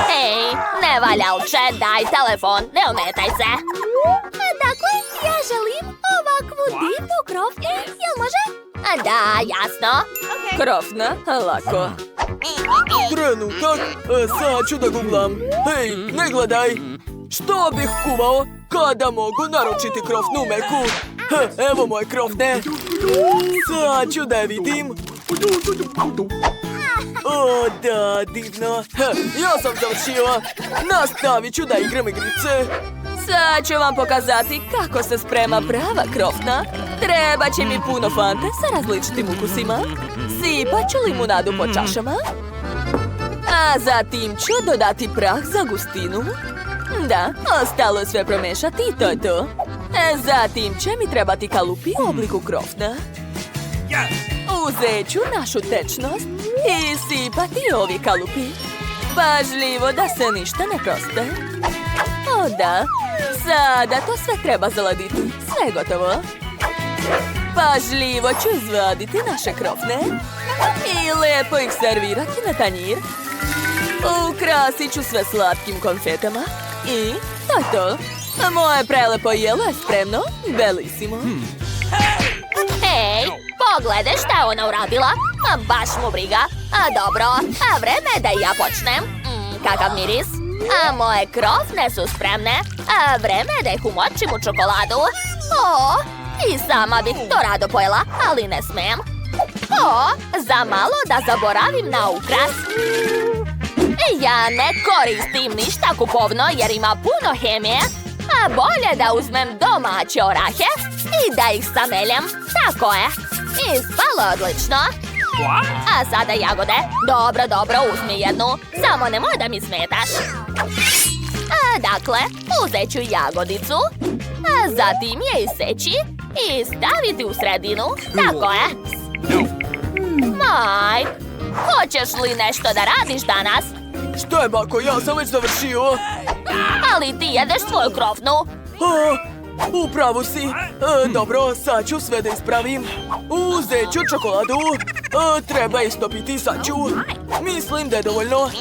Hej, ne valja uče, daj telefon, ne ometaj se. Dakle, ja želim ovakvu divnu krofnu, jel može? Da, jasno. Krofna, lako. Trenutak, sad ću da googlam. Hej, ne gledaj! Što bih kuvao kada mogu naručiti krofnu meku? Evo moje krofne. Sad ću da je vidim. O, da, divno. Ja sam završio. Nastavit ću da igram igrice. Sad ću vam pokazati kako se sprema prava krofna. Treba će mi puno fante sa različitim ukusima. Sipat ću limunadu po čašama. A zatim ću dodati prah za gustinu. Da, ostalo je sve promešati i to je to. Zatim će mi trebati kalupi u obliku krofna. Uzet ću našu tečnost i sipati ovi kalupi. Pažljivo da se ništa ne proste. O da, sada to sve treba zaladiti. Sve je gotovo. Pažljivo ću izvaditi naše krofne i lijepo ih servirati na tanjir. Ukrasit ću sve slatkim konfetama i to je to. Moje prelepo jelo je spremno. Belisimo. Hej, pogledaj šta je ona uradila. Baš mu briga. Dobro, vreme je da i ja počnem. Kakav miris. Moje krofne su spremne. Vreme je da ih umočim u čokoladu. I sama bih to rado pojela, ali ne smijem. Za malo da zaboravim na ukras. Ja ne koristim ništa kupovno jer ima puno hemije. Bolje da uzmem domaće orahe i da ih sameljem. Tako je. Ispalo je odlično. A sada jagode. Dobro, uzmi jednu. Samo nemoj da mi smetaš. Dakle, uzet ću jagodicu. Zatim je iseći i staviti u sredinu. Tako je. Mike, hoćeš li nešto da radiš danas? Što je, bako? Ja sam već završio. Ali ti jedeš svoju krofnu. Upravo si. Dobro, sad ću sve da ispravim. Uzet ću čokoladu. Treba istopiti, sad ću. Mislim da je dovoljno.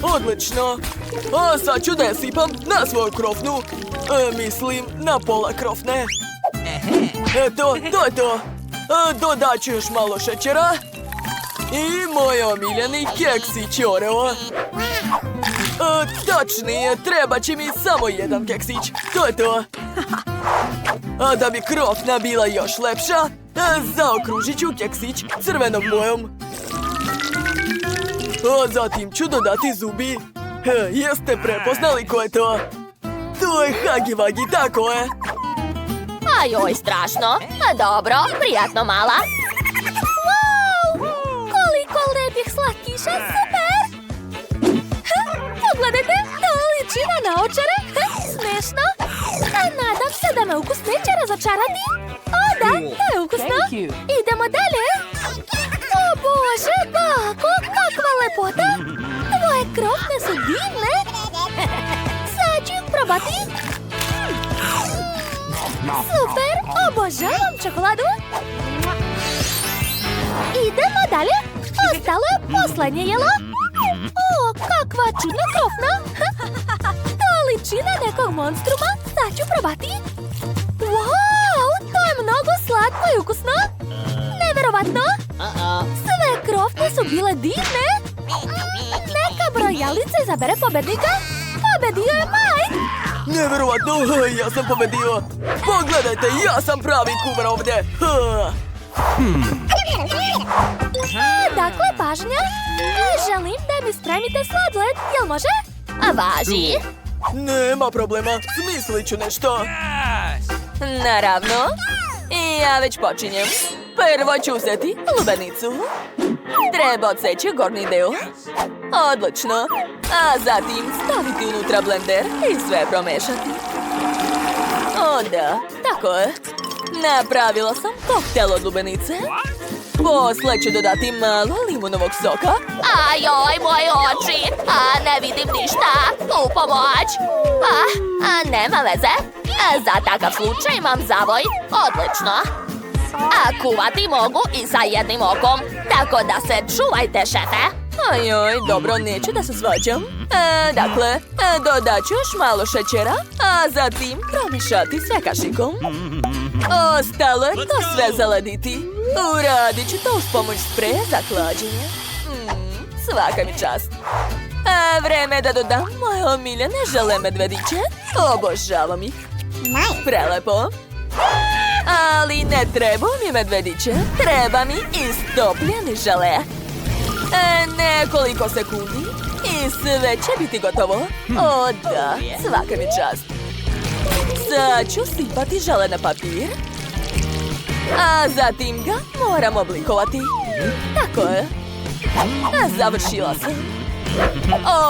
Odlično. Sad ću da je sipam na svoju krofnu. Mislim na pola krofne. Eto, to je to. Dodat ću još malo šećera. I moj omiljeni keksić Oreo. Tačnije, treba će mi samo jedan keksić. To je to. A da bi krofna bila još lepša, zaokružit ću keksić crvenom bojom. Zatim ću dodati zubi. Jeste prepoznali ko je to? To je Hagi Vagi, tako je. Ajoj, strašno. Dobro, prijatno mala. Koliko lepih slatkiša, super! Pogledajte, to liči na naočare. Smešno. Nadam se da me ukus neće razočarati. Da, to je ukusno. Idemo dalje. O Bože, bako, kakva lepota. Tvoje krofne su divne. Sad ću ih probati. Super, obožavam čokoladu. Idemo dalje. Ostalo je posljednje jelo. Kakva čudna krofna. To liči na nekog monstruma. Sad ću probati. Wow, to je mnogo slatko i ukusno. Neverovatno. Sve krofne su bile divne. Neka brojalica izabere pobednika. Pobedio je Mike. Neverovatno, ja sam pobedio. Pogledajte, ja sam pravi kuvar ovdje. Dakle, pažnja. Želim da mi spremite sladoled, jel može? Važi. Nema problema, smislit ću nešto. Naravno. I ja već počinjem. Prvo ću uzeti lubenicu. Treba odseći gornji deo. Odlično. A zatim staviti unutra blender i sve promešati. O da, tako je. Napravila sam koktel od lubenice. Posle ću dodati malo limunovog soka. Ajoj, moje oči. Ne vidim ništa. U pomoć. Nema veze. Za takav slučaj imam zavoj. Odlično. Kuvati mogu i sa jednim okom. Tako da se čuvajte, šefe. Ojoj, dobro, neću da se svađam. Dakle, dodat ću još malo šećera, a zatim promješati sve kašikom. Ostalo je to sve zaladiti. Uradit ću to uz pomoć spreja za hlađenje. Svaka mi čast. Vreme je da dodam moje omiljene žele medvediće. Obožavam ih. Prelepo. Ali ne treba mi medvediće. Treba mi istopljeni žele. Nekoliko sekundi i sve će biti gotovo. O da, svaka mi čast. Sad ću sipati žele na papir. A zatim ga moram oblikovati. Tako je. Završila sam.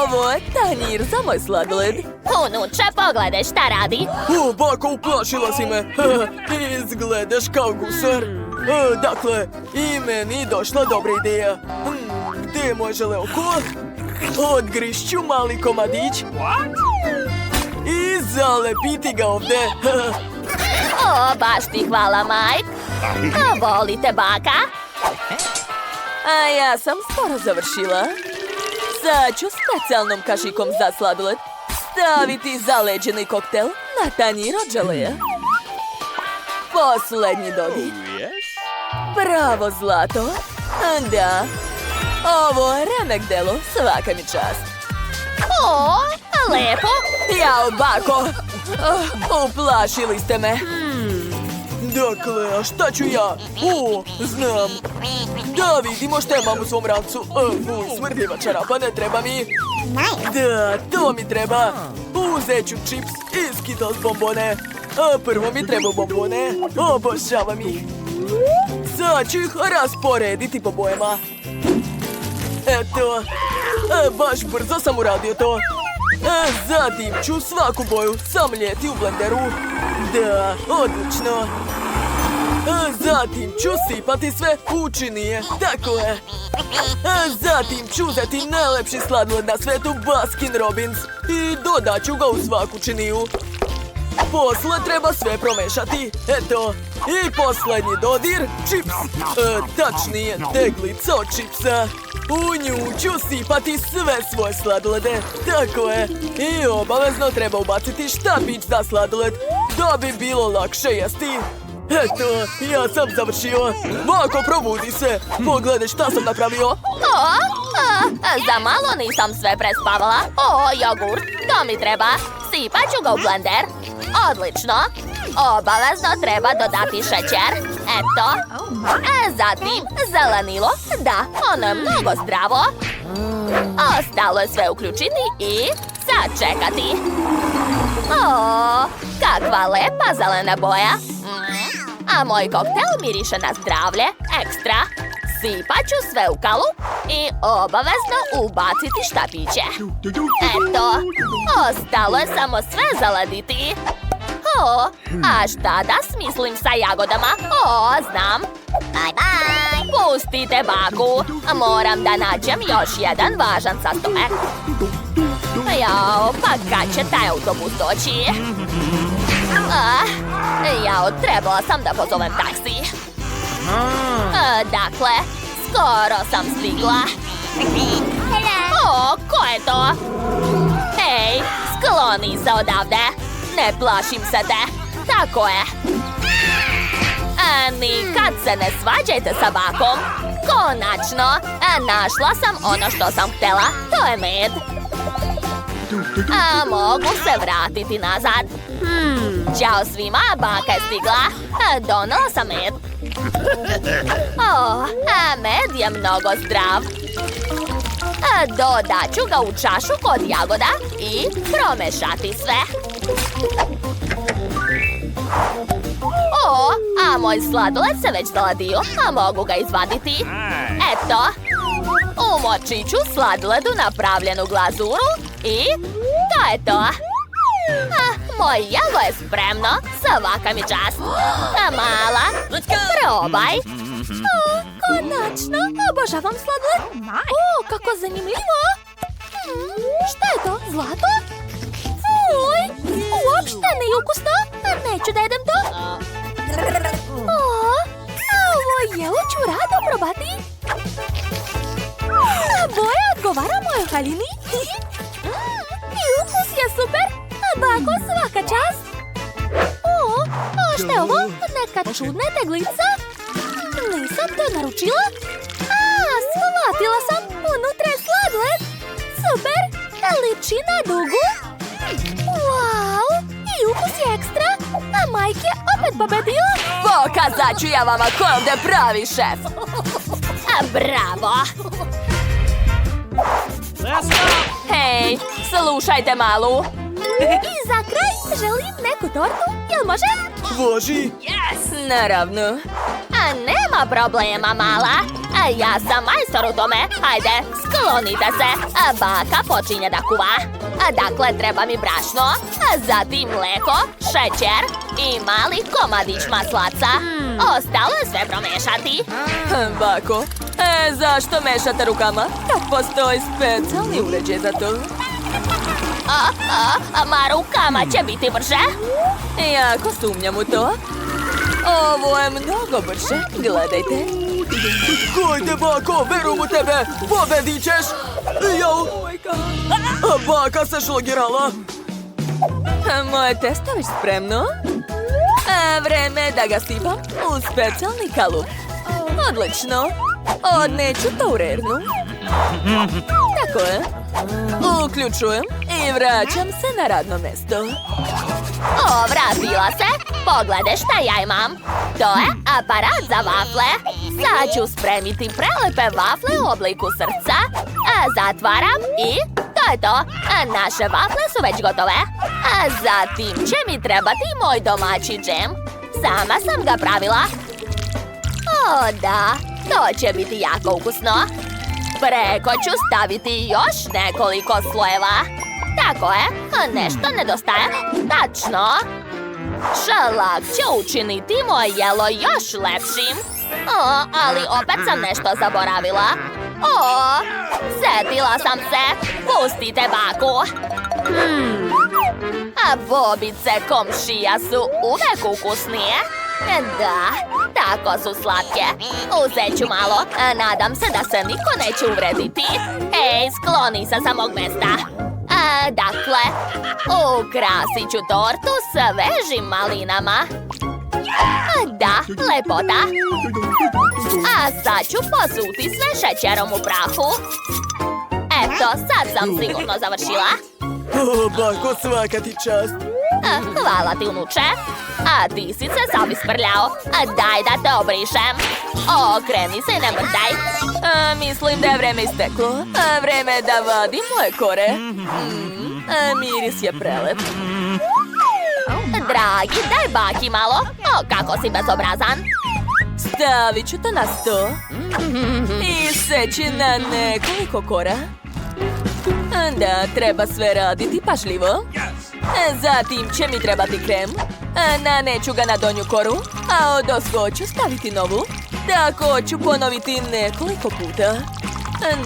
Ovo je tanjir za moj sladoled. Unuče, pogledaj šta radi. O, bako, uplašila si me. Izgledaš kao gusar. Dakle, i meni došla dobra ideja. Gdje je moj želeoko? Odgrišću mali komadić. I zalepiti ga ovdje. O, baš ti hvala, Mike. A volite baka? A ja sam skoro završila. Sad ću specijalnom kašikom za sladoled staviti zaleđeni koktel na tanjir od želeja. Poslednji dodir. Bravo, zlato. Da. Ovo je remek delo, svaka mi čast. O, lepo. Jao, bako. Uplašili ste me. Dakle, a šta ću ja? O, znam. Da vidimo šta imam u svom rancu. Fuj, smrdljiva čarapa, ne treba mi. Da, to mi treba. Uzet ću čips i Skittles bombone. A prvo mi treba bombone. Obožavam ih. Sad ću ih rasporediti po bojama. Eto. Baš brzo sam uradio to. Zatim ću svaku boju samljeti u blenderu. Da, odlično. Zatim ću sipati sve u činije. Tako je. Zatim ću uzeti najlepši sladoled na svetu, Baskin Robbins. I dodat ću ga u svaku činiju. Posle treba sve promešati. Eto. I posljednji dodir, čips. Tačnije, teglica od čipsa. U nju ću sipati sve svoje sladolede. Tako je. I obavezno treba ubaciti štapić za sladoled, da bi bilo lakše jesti. Eto, ja sam završio. Bako, probudi se. Pogledaj šta sam napravio. Za malo nisam sve prespavala. O, jogurt, to mi treba. Sipat ću ga u blender. Odlično. Obavezno treba dodati šećer. Eto. Zatim zelenilo. Da, ono je mnogo zdravo. Ostalo je sve uključiti i sačekati. O, kakva lepa zelena boja. A moj koktel miriše na zdravlje. Ekstra. Sipat ću sve u kalup i obavezno ubaciti štapiće. Eto, ostalo je samo sve zaladiti. O, a šta da smislim sa jagodama? O, znam. Bye bye. Pustite baku. Moram da nađem još jedan važan sastojak. Jao, pa kad će taj autobus doći? Jao, trebala sam da pozovem taksi. Dakle, skoro sam stigla. O, ko je to? Hej, skloni se odavde. Ne plašim se te. Tako je. Nikad se ne svađajte sa bakom. Konačno, našla sam ono što sam htjela. To je med. A mogu se vratiti nazad. Ćao svima, baka je stigla. Donela sam med. O, med je mnogo zdrav. Dodat ću ga u čašu kod jagoda i promešati sve. O, a moj sladoled se već zaladio, a mogu ga izvaditi. Eto, umočit ću sladoled u napravljenu glazuru i to je to. Moj jelo je spremno, svaka mi čast. Mala, probaj. O, konačno, obožavam sladoled. O, kako zanimljivo. Šta je to, zlato? Fuj, uopšte nije ukusno. Neću da jedem to. O, ovo jelo ću rado probati. Boja haljini. I ukus je super. Bako, svaka čast. A šta je ovo? Neka čudna teglica? Nisam to naručila. Shvatila sam. Unutra je sladoled. Super. Liči na dugu. Wow. I ukus je ekstra. A Mike je opet pobedio. Pokazat ću ja vama ko je ovdje pravi šef. Bravo! Hej, slušajte malu. I za kraj želim neku tortu. Jel može? Važi. Naravno. Nema problema, mala. Ja sam majstor u tome. Hajde, sklonite se. Baka počinje da kuva. Dakle, treba mi brašno, zatim mleko, šećer i mali komadić maslaca. Ostalo je sve promešati. Bako, zašto mešate rukama? Kad postoji specijalni uređaj za to. Ma rukama će biti brže. Jako sumnjam u to. Ovo je mnogo brže. Gledajte. Hajde, bako, verujem u tebe. Pobedit ćeš. Jau. Baka se šlogirala. Moje testo već spremno. Vreme je da ga sipam u specijalni kalup. Odlično. Odneću to u rernu. Tako je. Uključujem i vraćam se na radno mesto. Vratila se. Pogledaj šta ja imam. To je aparat za vafle. Sad ću spremiti prelepe vafle u obliku srca. Zatvaram i to je to. Naše vafle su već gotove. Zatim će mi trebati moj domaći džem. Sama sam ga pravila. Da, to će biti jako ukusno. Preko ću staviti još nekoliko slojeva. Tako je, nešto nedostaje. Tačno. Šalak će učiniti moje jelo još lepšim. Ali opet sam nešto zaboravila. Setila sam se. Pustite baku. Bobice komšija su uvek ukusnije. Da, tako su slatke. Uzet ću malo. Nadam se da se niko neće uvrediti. Ej, skloni se sa mog mesta. Dakle, ukrasit ću tortu svežim malinama. Da, lepota. Sad ću posuti sve šećerom u prahu. Eto, sad sam sigurno završila. Bako, svaka ti čast. Hvala ti, unuče. A ti si se sam isprljao. Daj da te obrišem. Okreni se i ne mrdaj. Mislim da je vreme isteklo. Vreme je da vadim moje kore. Miris je prelep. Dragi, daj baki malo. Kako si bezobrazan. Stavit ću to na sto. I seći na nekoliko kora. Da, treba sve raditi pažljivo. Zatim će mi trebati krem. Naneću ga na donju koru, a odozgo ću staviti novu. Tako ću ponoviti nekoliko puta.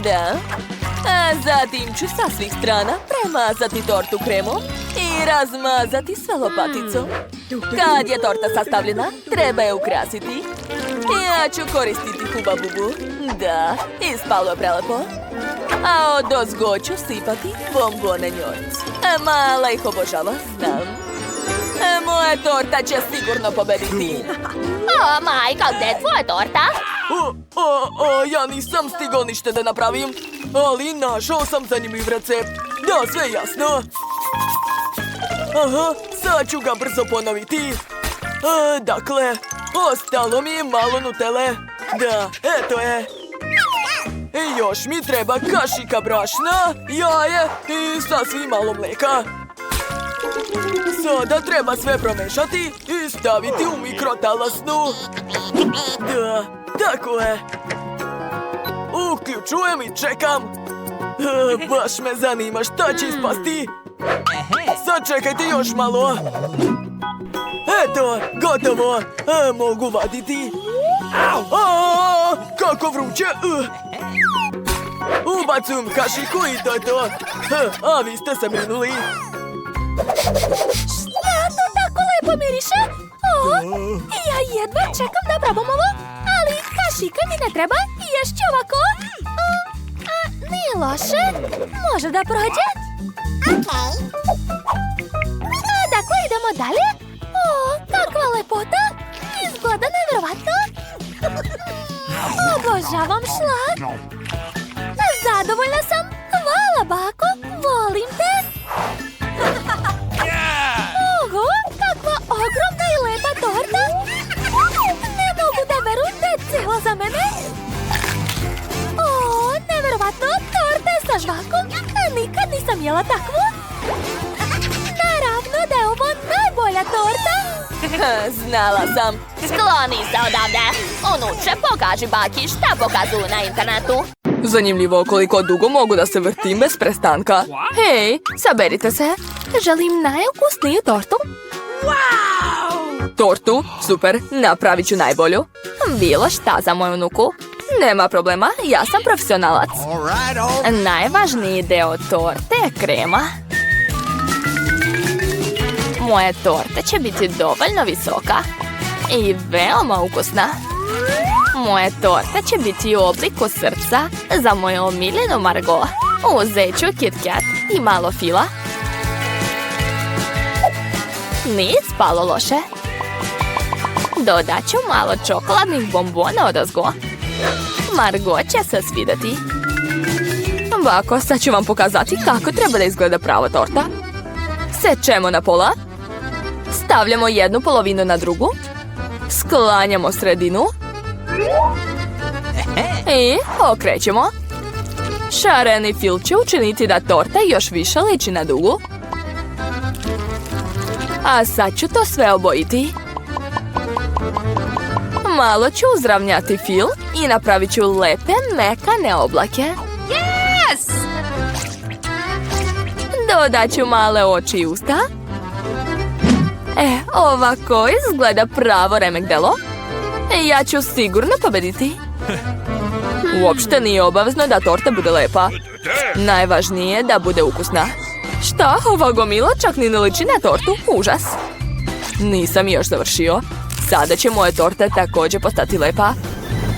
Da. Zatim ću sa svih strana premazati tortu kremom i razmazati sve lopaticom. Kad je torta sastavljena, treba je ukrasiti. Ja ću koristiti Huba Bubu. Da, ispalo je prelepo. A odozgo ću sipati bombone njojc. Mala ih obožava, znam. Moja torta će sigurno pobediti. Majka, gdje je tvoja torta? Ja nisam stigao ništa da napravim, ali našao sam zanimljiv recept. Da, sve jasno. Aha, sad ću ga brzo ponoviti. Dakle, ostalo mi je malo nutele. Da, eto je. I još mi treba kašika brašna, jaje i sasvim malo mlijeka. Sada treba sve promešati i staviti u mikrotalasnu. Da, tako je. Uključujem i čekam. Baš me zanima šta će ispasti. Sad čekajte još malo. Eto, gotovo. Mogu vaditi. Kako vruće. Ubacujem kašiku i to je to. A vi ste se brinuli. Šta to tako lepo miriše? Ja jedva čekam da probam ovo, ali kašika mi ne treba i ješću ovako. Nije loše. Može da prođe. Dakle, idemo dalje. O, kakva lepota. Izgleda nevjerovatno. Obožavam šlag. Zadovoljna sam. Hvala, bako. Volim te. Oho, kakva ogromna i lepa torta. Ne mogu da verujem da je cijela za mene. O, nevjerovatno, torta sa žvakom. Nikad nisam jela takvu. Naravno da je ovo najbolja torta. Znala sam. Skloni se odavde. Unuče, pokaži baki šta pokazuju na internetu. Zanimljivo koliko dugo mogu da se vrtim bez prestanka. Hej, saberite se. Želim najukusniju tortu. Tortu? Super, napravit ću najbolju. Bilo šta za moju unuku. Nema problema, ja sam profesionalac. Najvažniji deo torte je krema. Moja torta će biti dovoljno visoka i veoma ukusna. Moja torta će biti u obliku srca za moju omiljenu Margot. Uzet ću Kit Kat i malo fila. Nije spalo loše. Dodat ću malo čokoladnih bombona odozgo. Margot će se svidjeti. Bako, sad ću vam pokazati kako treba da izgleda prava torta. Sečemo na pola. Stavljamo jednu polovinu na drugu. Sklanjamo sredinu. I okrećemo. Šareni fil će učiniti da torta još više liči na dugu. A sad ću to sve obojiti. Malo ću uzravnjati fil i napravit ću lepe, mekane oblake. Dodat ću male oči i usta. Ovako izgleda pravo remek delo. Ja ću sigurno pobediti. Uopšte nije obavezno da torta bude lepa. Najvažnije je da bude ukusna. Šta? Ova gomila čak ni ne liči na tortu? Užas. Nisam još završio. Sada će moje torte također postati lepa.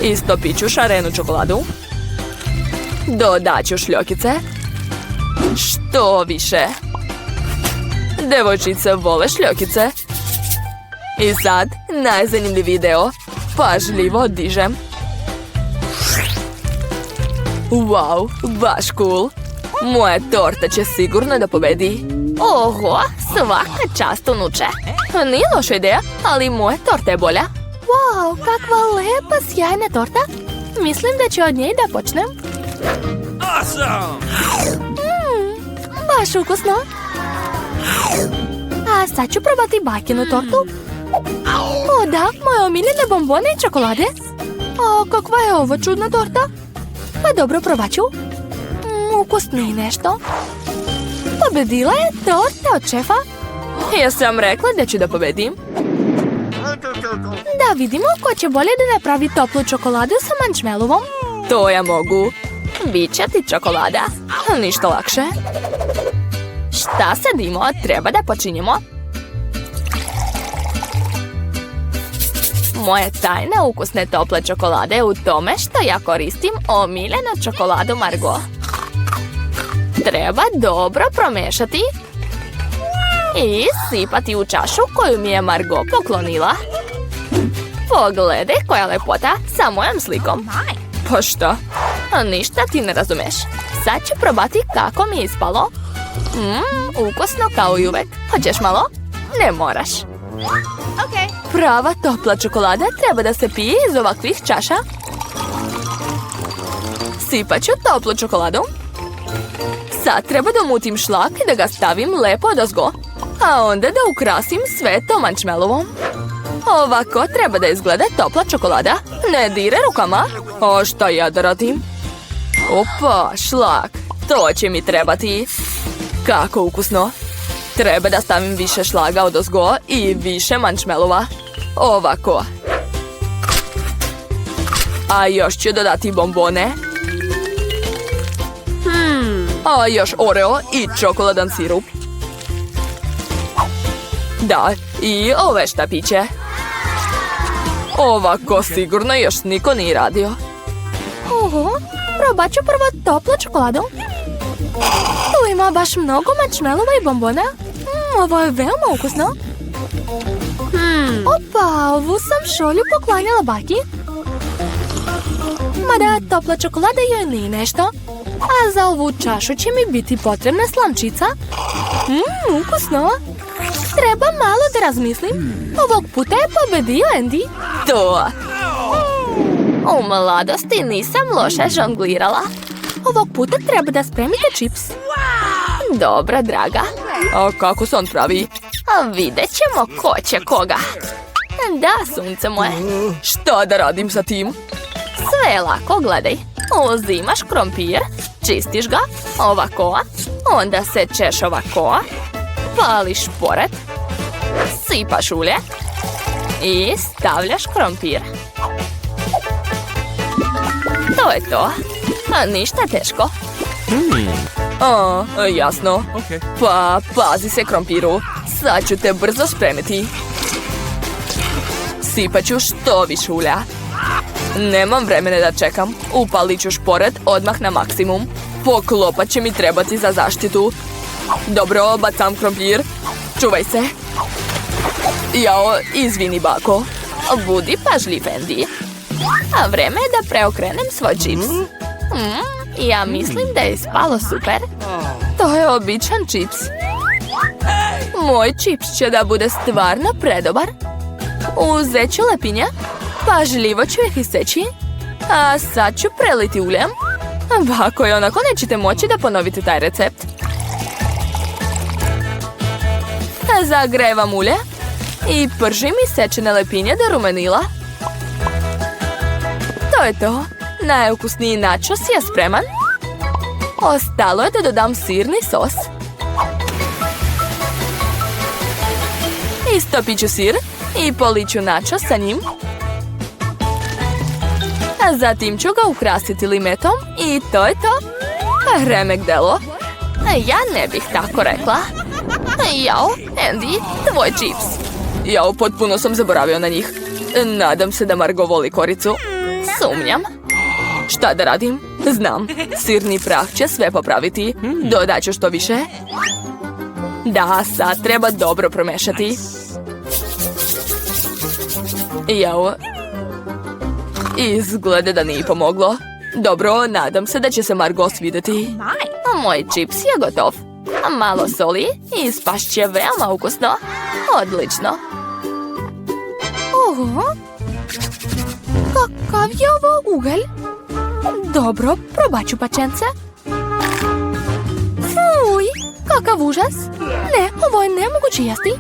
Istopit ću šarenu čokoladu. Dodat ću šljokice. Što više. Devojčice vole šljokice. I sad, najzanimljiviji deo. Pažljivo dižem. Wow, baš cool. Moja torta će sigurno da pobedi. Oho, svaka čast unuče. Nije loša ideja, ali moja torta je bolja. Wow, kakva lepa, sjajna torta. Mislim da ću od nje da počnem. Baš ukusno. A sad ću probati bakinu tortu. O da, moje omiljene bombone i čokolade. O, kakva je ovo čudna torta. Pa dobro, probat ću. Ukusnije nešto. Pobedila je torta od šefa. Ja sam rekla da ću da pobedim. Da vidimo ko će bolje da napravi toplu čokoladu sa marshmallowom. To ja mogu. Biće ti čokolada. Ništa lakše. Šta sedimo? Treba da počinjemo. Moje tajne ukusne tople čokolade je u tome što ja koristim omiljenu čokoladu Margot. Treba dobro promešati i sipati u čašu koju mi je Margot poklonila. Pogledaj koja lepota sa mojom slikom. Pa šta? Ništa ti ne razumeš. Sad ću probati kako mi je ispalo. Ukusno kao i uvek. Hoćeš malo? Ne moraš. Prava topla čokolada treba da se pije iz ovakvih čaša. Sipat ću toplu čokoladu. Sad treba da mutim šlak i da ga stavim lepo odozgo. A onda da ukrasim sve to marshmallovom. Ovako treba da izgleda topla čokolada. Ne dire rukama. O, šta ja da radim? Opa, šlak. To će mi trebati. Kako ukusno. Treba da stavim više šlaga odozgo i više marshmallova. Ovako. A još ću dodati bombone. A još Oreo i čokoladan sirup. Da, i ove štapiće. Ovako sigurno još niko nije radio. Oho, Probat ću prvo toplu čokoladu. Tu ima baš mnogo marshmallova i bombona. Ovo je veoma ukusno. Opa, ovu sam šolju poklanjala baki. Mada topla čokolada joj nije nešto. A za ovu čašu će mi biti potrebna slamčica. Ukusno. Treba malo da razmislim. Ovog puta je pobedio Andy. To! U mladosti nisam loše žonglirala. Ovog puta treba da spremite čips. Dobra, draga. A kako se on pravi? A vidjet ćemo ko će koga. Da, sunce moje. Šta da radim sa tim? Sve je lako, gledaj. Uzimaš krompir, čistiš ga, ovako, onda sečeš ovako, pališ pored, sipaš ulje i stavljaš krompir. To je to. A ništa teško. Jasno. Pa, pazi se krompiru. Sad ću te brzo spremiti. Sipat ću što više ulja. Nemam vremena da čekam. Upalit ću šporet odmah na maksimum. Poklopac će mi trebati za zaštitu. Dobro, bacam krompir. Čuvaj se. Jao, izvini, bako. Budi pažljiv, Andy. A vreme je da preokrenem svoj čips. Ja mislim da je ispalo super. To je običan čips. Moj čips će da bude stvarno predobar. Uzet ću lepinja. Pažljivo ću ih iseći. A sad ću preliti uljem. Bako je onako nećete moći da ponovite taj recept. Zagrevam ulje. I pržim isečene lepinje do rumenila. To je to. Najukusniji načos je spreman. Ostalo je da dodam sirni sos. Istopit ću sir i poliću načos sa njim. A zatim ću ga ukrasiti limetom i to je to. Remek delo. Ja ne bih tako rekla. Jao, Andy, tvoj čips. Jao, potpuno sam zaboravio na njih. Nadam se da Margo voli koricu. Sumnjam. Šta da radim? Znam, sirni prah će sve popraviti. Dodat ću što više. Da, sad treba dobro promešati. Jao. Izgleda da nije pomoglo. Dobro, nadam se da će se Margo svidjeti. Moj čips je gotov. Malo soli i ispašće veoma ukusno. Odlično. Oho. Kakav je ovo ugalj? Dobro, probat ću pačence. Fuj, kakav užas. Ne, ovo je nemoguće jesti.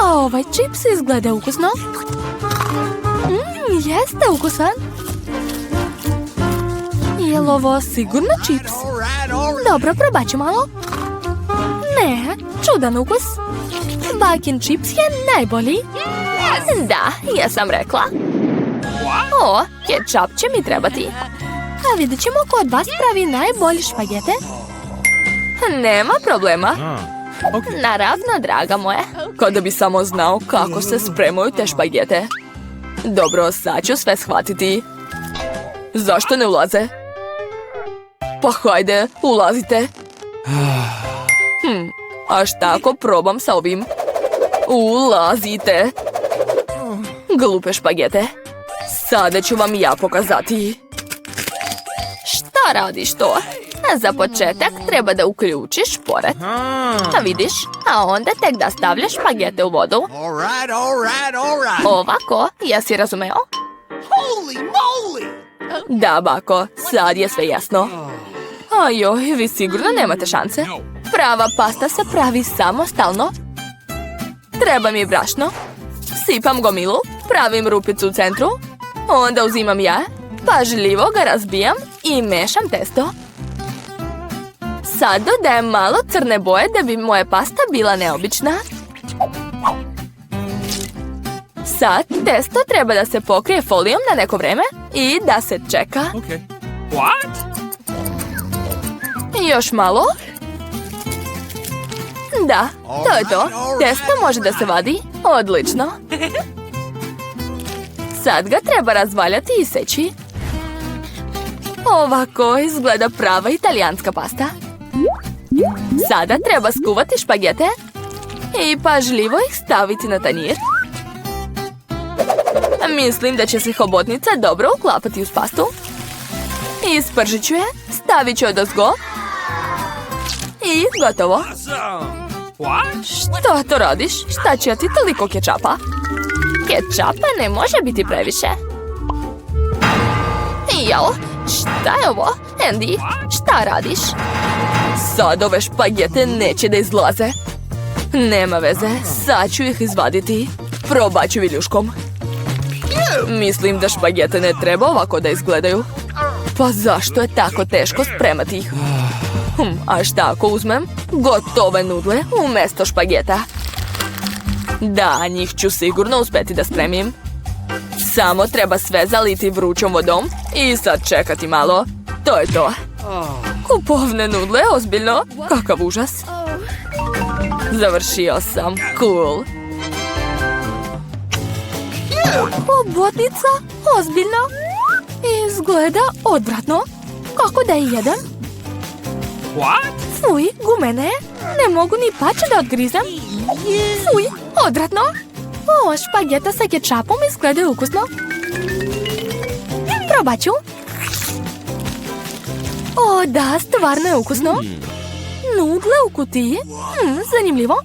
A ovaj čips izgleda ukusno. Jeste ukusan. Je li ovo sigurno čips? Dobro, probat ću malo. Ne, čudan ukus. Bakin čips je najbolji. Da, ja sam rekla. O, kečap će mi trebati. A vidjet ćemo ko od vas pravi najbolje špagete. Nema problema. Naravno, draga moje. Kada bi samo znao kako se spremaju te špagete. Dobro, sad ću sve shvatiti. Zašto ne ulaze? Pa hajde, ulazite. A šta ako probam sa ovim? Ulazite. Glupe špagete. Sada ću vam ja pokazati. Šta radiš to? Za početak treba da uključiš šporet. A vidiš? A onda tek da stavljaš špagete u vodu. Ovako, jesi razumeo? Da, bako, sad je sve jasno. Ajoj, vi sigurno nemate šanse. Prava pasta se pravi samostalno. Treba mi brašno. Sipam gomilu, pravim rupicu u centru. Onda uzimam jaje, pažljivo ga razbijam i mešam testo. Sad dodajem malo crne boje da bi moja pasta bila neobična. Sad testo treba da se pokrije folijom na neko vreme i da se čeka. Još malo. Da, to je to. Testo može da se vadi. Odlično. Sad ga treba razvaljati i seći. Ovako izgleda prava italijanska pasta. Sada treba skuvati špagete i pažljivo ih staviti na tanjir. Mislim da će se hobotnica dobro uklapati uz pastu. Ispržit ću je, stavit ću odozgo i gotovo. Što to radiš? Šta će ti toliko kečapa? Kečapa ne može biti previše. Jel, šta je ovo? Andy, šta radiš? Sad ove špagete neće da izlaze. Nema veze, sad ću ih izvaditi. Probat ću viljuškom. Mislim da špagete ne treba ovako da izgledaju. Pa zašto je tako teško spremati ih? A šta ako uzmem gotove nudle umjesto špageta? Da, njih ću sigurno uspjeti da spremim. Samo treba sve zaliti vrućom vodom i sad čekati malo. To je to. Kupovne nudle, ozbiljno? Kakav užas. Završio sam. Cool. Hobotnica? Ozbiljno? Izgleda odvratno. Kako da je jedem? Fuj, gumene. Ne mogu ni pače da odgrizem. Fuj, odvratno. O, špageta sa kečapom izgleda ukusno. Probat ću. O, da, stvarno je ukusno. Nudle u kutiji. Zanimljivo.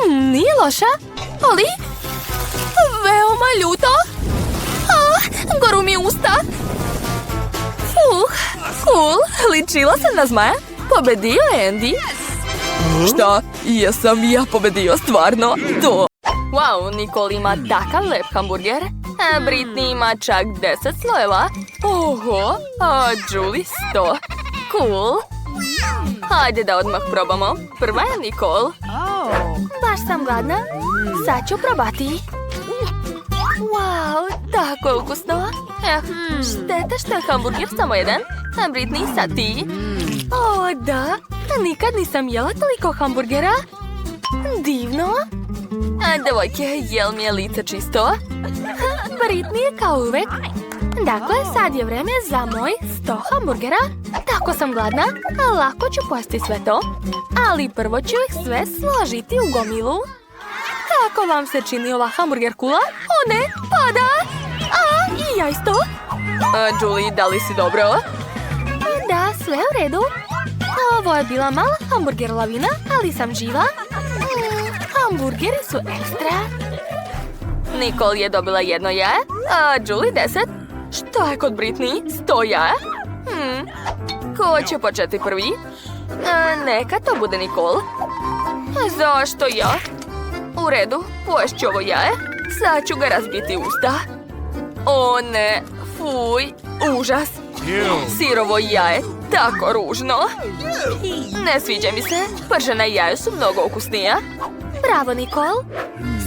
Nije loša, ali veoma ljuto. Goru mi usta. Cool, ličila sam na zmaja. Pobedio je Andy. Šta? Jesam ja pobedio, stvarno? To. Wow, Nicole ima takav lep hamburger. A Britney ima čak 10 slojeva. Oho, a Julie 100. Cool. Hajde da odmah probamo. Prva je Nicole. Baš sam gladna. Sad ću probati. Wow, tako je ukusno. Šteta što je hamburger samo jedan. A Britney, sad ti. O, da. Nikad nisam jela toliko hamburgera. Divno. A devojke, jel mi je lice čisto? Britney je kao uvek. Dakle, sad je vreme za moj 100 hamburgera. Tako sam gladna, a lako ću pojesti sve to. Ali prvo ću ih sve složiti u gomilu. Kako vam se čini ova hamburger kula? O ne, pada! A, i ja isto. Julie, da li si dobro? Da, sve u redu. Ovo je bila mala hamburger lavina, ali sam živa. Hamburgeri su ekstra. Nicole je dobila 1 jaje, a Julie 10. Što je kod Britney? 100 jaja? Ko će početi prvi? Neka to bude Nicole. Zašto ja? U redu, poješću ovo jaje. Sad ću ga razbiti usta. O ne, fuj, užas. Sirovo jaje, tako ružno. Ne sviđa mi se, pržena jaja su mnogo ukusnija. Bravo, Nicole.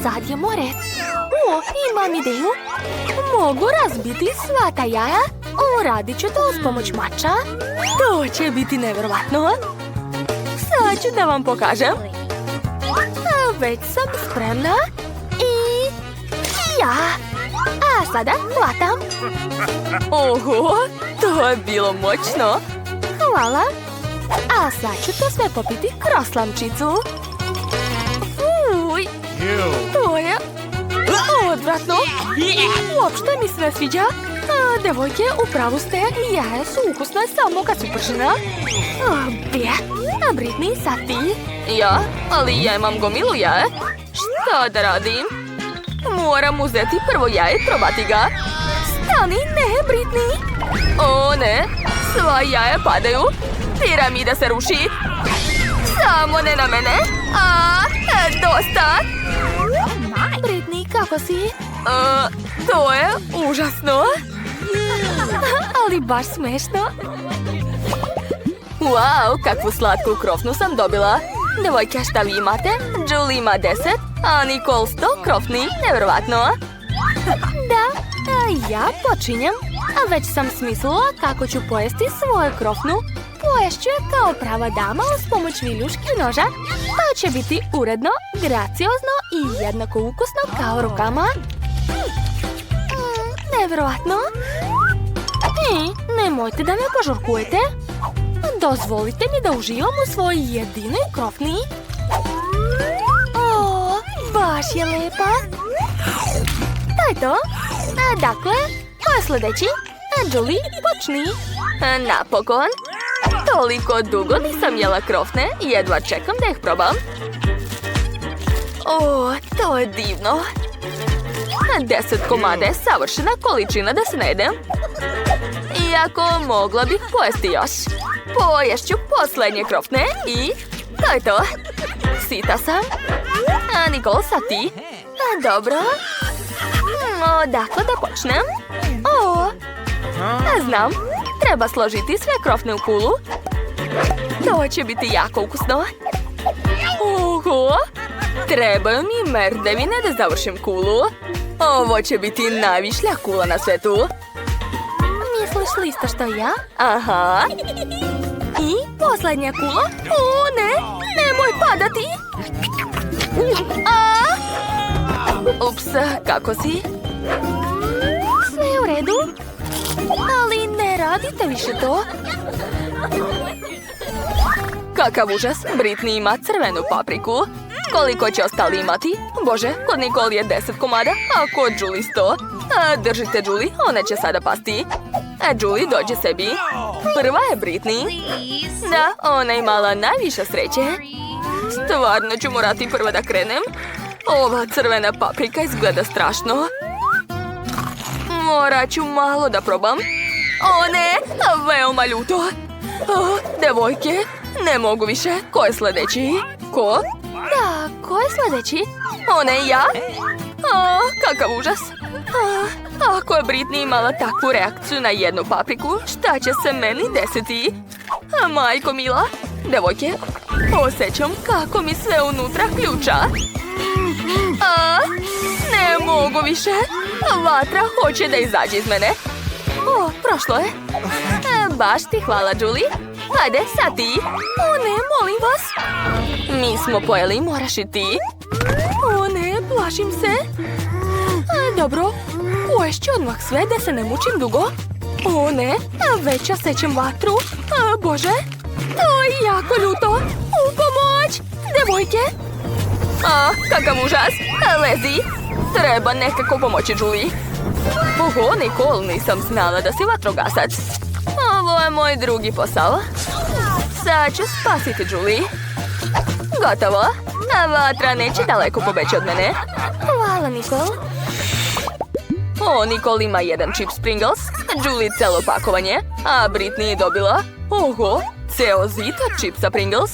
Sad je more. O, imam ideju. Mogu razbiti sva ta jaja. Uradit ću to uz pomoć mača. To će biti nevjerovatno. Sad ću da vam pokažem. Već sam spremna. I ja. A sada hvatam. Oho, to je bilo moćno. Hvala. A sad ću to sve popiti kroz slamčicu. Uj, to je odvratno. Uopšte mi se ne sviđa. Devojke, upravo ste. Jaja su ukusne samo kad su pržena. A Britney, sad ti. Ja? Ali ja imam gomilu jaje. Šta da radim? Moram uzeti prvo jaje i probati ga. Stani, ne, Britney. O ne, sva jaja padaju. Piramida se ruši. Samo ne na mene. Dosta. Britney, kako si? To je užasno. Ali baš smešno. Wow, kakvu slatku krofnu sam dobila. Devojke, šta vi imate? Julie ima 10, a Nicole 100 krofni. Nevjerovatno. Da, ja počinjem. A već sam smislila kako ću pojesti svoju krofnu. Poješću je kao prava dama uz pomoć viljuške i noža. To će biti uredno, graciozno i jednako ukusno kao rukama. Nevjerovatno. Nemojte da me požurkujete. Dozvolite mi da uživam u svojoj jedinoj krofni. O, baš je lepa. To je to. Dakle, ko je sljedeći? Julie, počni. Napokon. Toliko dugo nisam jela krofne i jedva čekam da ih probam. O, to je divno. 10 komada je savršena količina da se najedem. Iako mogla bih pojesti još. Poješću posljednje krofne i to je to. Sita sam. A Nicole, sad ti? Dobro. Odakle da počnem? Znam. Treba složiti sve krofne u kulu. To će biti jako ukusno. Oho! Trebaju mi merdevine da završim kulu. Ovo će biti najvišlja kula na svetu. Misliš li isto što ja? Aha. I posljednja kula? O, ne! Nemoj padati! Ups, kako si? Sve je u redu. Ali ne radite više to. Kakav užas, Britney ima crvenu papriku. Koliko će ostali imati? Bože, kod Nicole je 10 komada, a kod Julie 100. Držite Julie, ona će sada pasti. Julie, dođe sebi. Prva je Britney. Da, ona je imala najviše sreće. Stvarno ću morati prva da krenem. Ova crvena paprika izgleda strašno. Morat ću malo da probam. O ne, veoma ljuto. Devojke, ne mogu više. Ko je sljedeći? Ko? Da, ko je sljedeći? O ne, ja? Kakav užas. Ako je Britney imala takvu reakciju na jednu papriku, šta će se meni desiti? Majko mila, devojke, osjećam kako mi sve unutra ključa. Ne mogu više. Vatra hoće da izađe iz mene. Prošlo je. Baš ti hvala, Julie. Hajde, sad ti. O ne, molim vas. Mi smo pojeli, moraš i ti. O ne, plašim se. Dobro, poješću odmah sve da se ne mučim dugo. O ne, već osjećam vatru. Bože, to je jako ljuto. U pomoć, devojke. Kakav užas. Lezi. Treba nekako pomoći Julie. Oho, Nicole, nisam znala da si vatrogasac. Ovo je moj drugi posao. Sad ću spasiti Julie. Gotovo. Vatra neće daleko pobeći od mene. Hvala, Nicole. Nicole ima jedan chips Pringles, Julie celo pakovanje, a Britney je dobila, ceo zid od chipsa Pringles.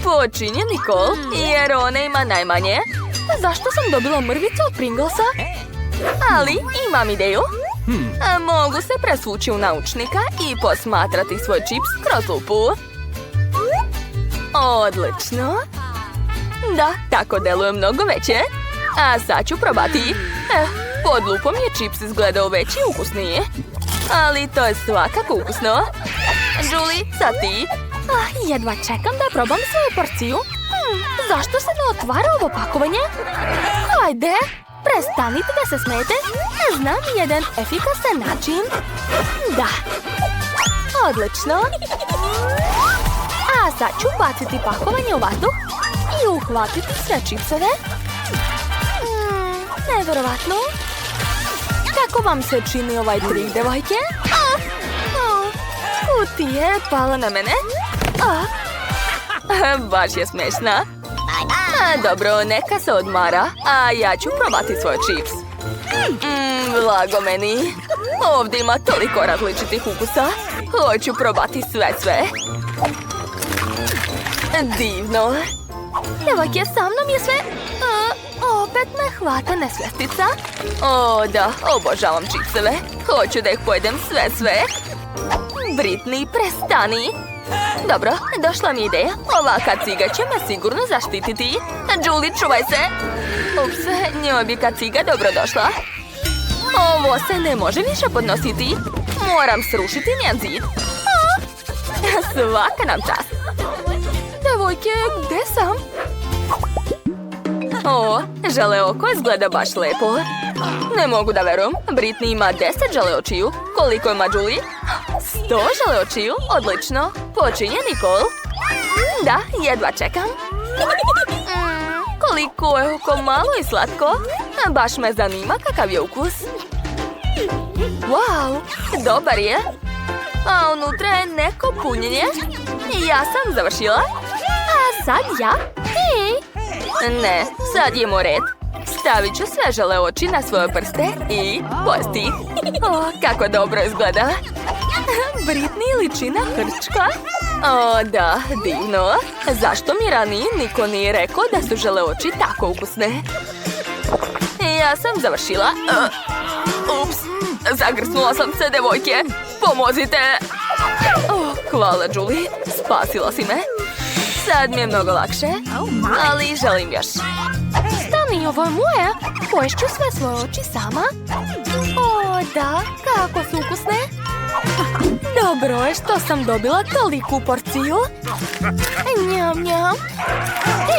Počinje Nicole, jer ona ima najmanje. Zašto sam dobila mrvicu od Pringlesa? Ali imam ideju. Mogu se presvući u naučnika i posmatrati svoj čips kroz lupu. Odlično. Da, tako deluje mnogo veće. A sad ću probati. Pod lupom je čips izgledao veći i ukusniji. Ali to je svakako ukusno. Julie, sad ti. Jedva čekam da probam svoju porciju. Zašto se ne otvara ovo pakovanje? Hajde, prestanite da se smijete. Znam jedan efikasan način. Da. Odlično. A sad ću baciti pakovanje u vazduh i uhvatiti sve čipsove. Nevjerovatno. Kako vam se čini ovaj trik, devojke? Kutija je pala na mene. Baš je smešna. Dobro, neka se odmara, a ja ću probati svoj čips. Blago meni. Ovdje ima toliko različitih ukusa. Hoću probati sve. Divno. Devojke, sa mnom je sve... Opet me hvata nesvjestica. O, da, obožavam čipseve. Hoću da ih pojedem sve. Britney, prestani. Dobro, došla mi ideja. Ova kaciga će me sigurno zaštititi. Julie, čuvaj se. Ups, njoj bi kaciga dobro došla. Ovo se ne može više podnositi. Moram srušiti njen zid. Svaka nam čast. Devojke, gdje sam? Žele oko izgleda baš lepo. Ne mogu da verujem. Britney ima 10 žele očiju. Koliko ima Julie? 100 žele očiju. Odlično. Počinje Nicole. Da, jedva čekam. Koliko je oko malo i slatko. Baš me zanima kakav je ukus. Wow, dobar je. A unutra je neko punjenje. Ja sam završila. A sad ja? Hej! Ne, sad je red. Stavit ću sve žele oči na svoje prste i pojesti ih. O, kako dobro izgleda. Britney liči na hrčka. O, da, divno. Zašto mi ranije niko nije rekao da su žele oči tako ukusne? Ja sam završila. Ups, zagrsnula sam se, devojke. Pomozite. Hvala, Julie. Spasila si me. Sad mi je mnogo lakše, ali želim još. Stani, ovo je moje. Poješću sve svoje oči sama. O, da, kako su ukusne. Dobro je što sam dobila toliku porciju. Njam, njam.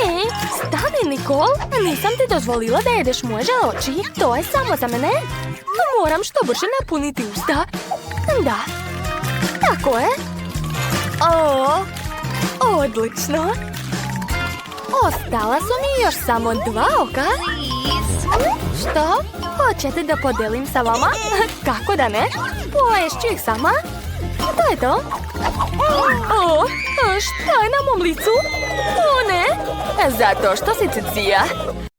Ej, stani, Nicole. Nisam ti dozvolila da jedeš moje žele oči. To je samo za mene. Moram što brže napuniti usta. Da, tako je. O, odlično. Ostala su mi još samo 2 oka. Što? Hoćete da podelim sa vama? Kako da ne? Poješću ih sama. To je to. O, šta je na mom licu? O ne! Zato što si cicija.